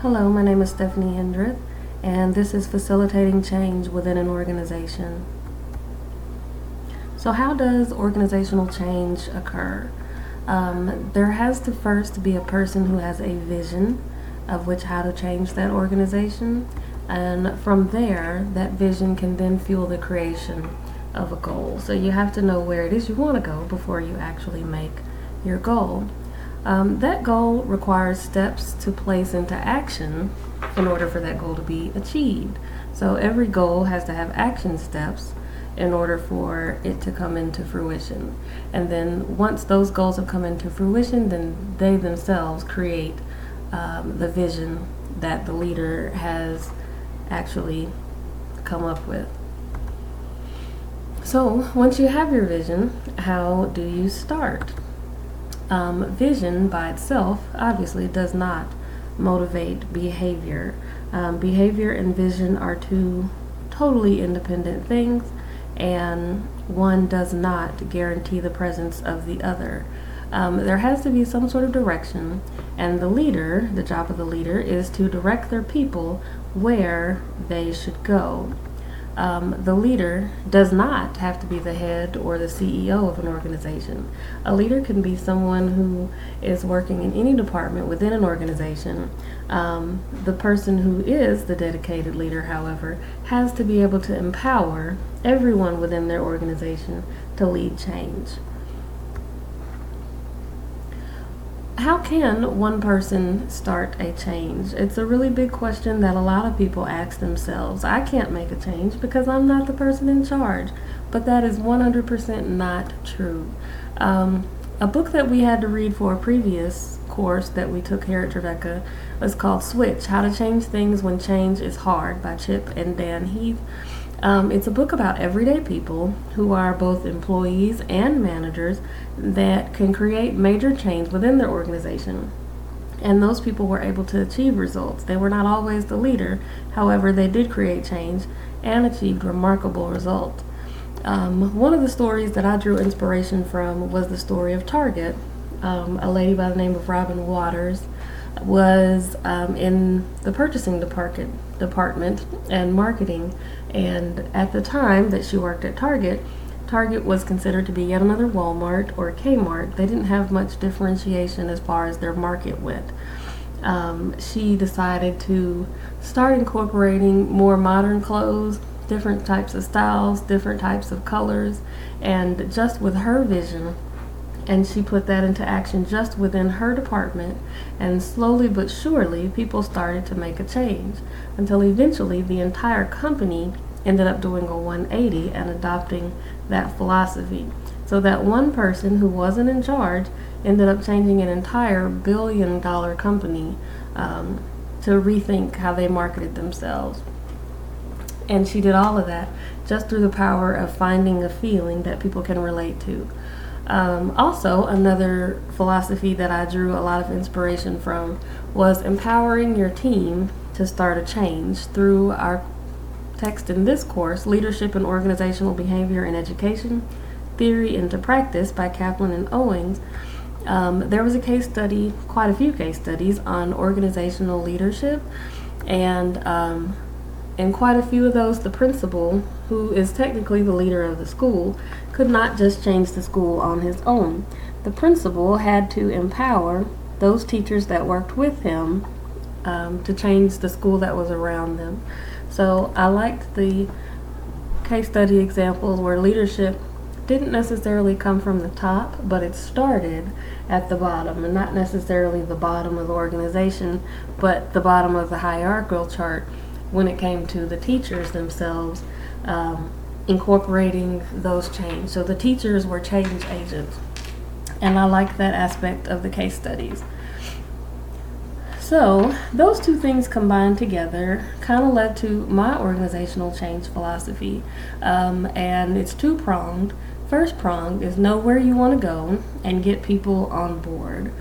Hello, my name is Stephanie Hindreth, and this is Facilitating Change Within an Organization. So how does organizational change occur? There has to first be a person who has a vision of which how to change that organization, and from there, that vision can then fuel the creation of a goal. So you have to know where it is you want to go before you actually make your goal. That goal requires steps to place into action in order for that goal to be achieved. So every goal has to have action steps in order for it to come into fruition. And then once those goals have come into fruition, then they themselves create the vision that the leader has actually come up with. So once you have your vision, how do you start? Vision by itself obviously does not motivate behavior. Behavior and vision are two totally independent things, and one does not guarantee the presence of the other. There has to be some sort of direction, and the job of the leader is to direct their people where they should go. The leader does not have to be the head or the CEO of an organization. A leader can be someone who is working in any department within an organization. The person who is the dedicated leader, however, has to be able to empower everyone within their organization to lead change. How can one person start a change? It's a really big question that a lot of people ask themselves. I can't make a change because I'm not the person in charge, but that is 100% not true. A book that we had to read for a previous course that we took here at Trevecca was called Switch: How to Change Things When Change is Hard by Chip and Dan Heath. It's a book about everyday people who are both employees and managers that can create major change within their organization. And those people were able to achieve results. They were not always the leader, however, they did create change and achieved remarkable results. One of the stories that I drew inspiration from was the story of Target. A lady by the name of Robin Waters was in the purchasing department and marketing, and at the time that she worked at Target was considered to be yet another Walmart or Kmart. They didn't have much differentiation as far as their market went. She decided to start incorporating more modern clothes, different types of styles, different types of colors, and just with her vision, and she put that into action just within her department, and slowly but surely people started to make a change until eventually the entire company ended up doing a 180 and adopting that philosophy. So that one person who wasn't in charge ended up changing an entire billion-dollar company to rethink how they marketed themselves. And she did all of that just through the power of finding a feeling that people can relate to. Also, another philosophy that I drew a lot of inspiration from was empowering your team to start a change through our text in this course, Leadership and Organizational Behavior in Education, Theory into Practice by Kaplan and Owings. There was a case study, quite a few case studies on organizational leadership, and in quite a few of those, the principal, who is technically the leader of the school, could not just change the school on his own. The principal had to empower those teachers that worked with him to change the school that was around them. So I liked the case study examples where leadership didn't necessarily come from the top, but it started at the bottom, and not necessarily the bottom of the organization, but the bottom of the hierarchical chart when it came to the teachers themselves incorporating those change. So the teachers were change agents, and I like that aspect of the case studies. So those two things combined together kind of led to my organizational change philosophy, and it's two-pronged. First prong is know where you want to go and get people on board.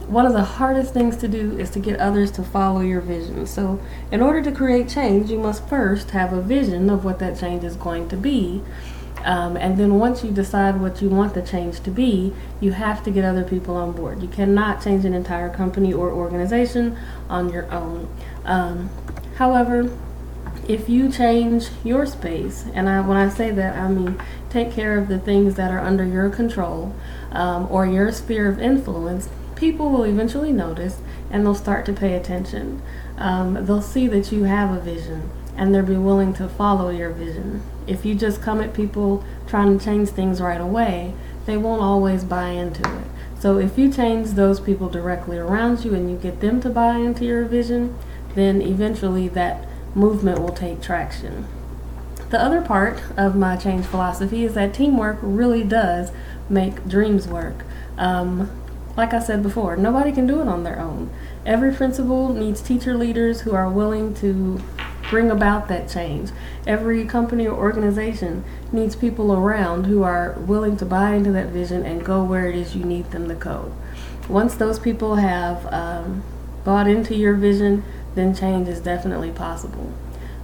One of the hardest things to do is to get others to follow your vision. So in order to create change, you must first have a vision of what that change is going to be. And then once you decide what you want the change to be, you have to get other people on board. You cannot change an entire company or organization on your own. However, if you change your space, and when I say that, I mean take care of the things that are under your control or your sphere of influence, people will eventually notice and they'll start to pay attention. They'll see that you have a vision and they'll be willing to follow your vision. If you just come at people trying to change things right away, they won't always buy into it. So if you change those people directly around you and you get them to buy into your vision, then eventually that movement will take traction. The other part of my change philosophy is that teamwork really does make dreams work. Like I said before, nobody can do it on their own. Every principal needs teacher leaders who are willing to bring about that change. Every company or organization needs people around who are willing to buy into that vision and go where it is you need them to go. Once those people have bought into your vision, then change is definitely possible.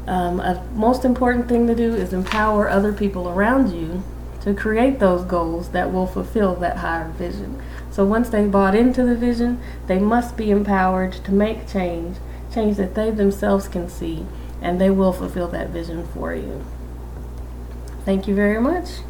A most important thing to do is empower other people around you to create those goals that will fulfill that higher vision. So once they've bought into the vision, they must be empowered to make change that they themselves can see, and they will fulfill that vision for you. Thank you very much.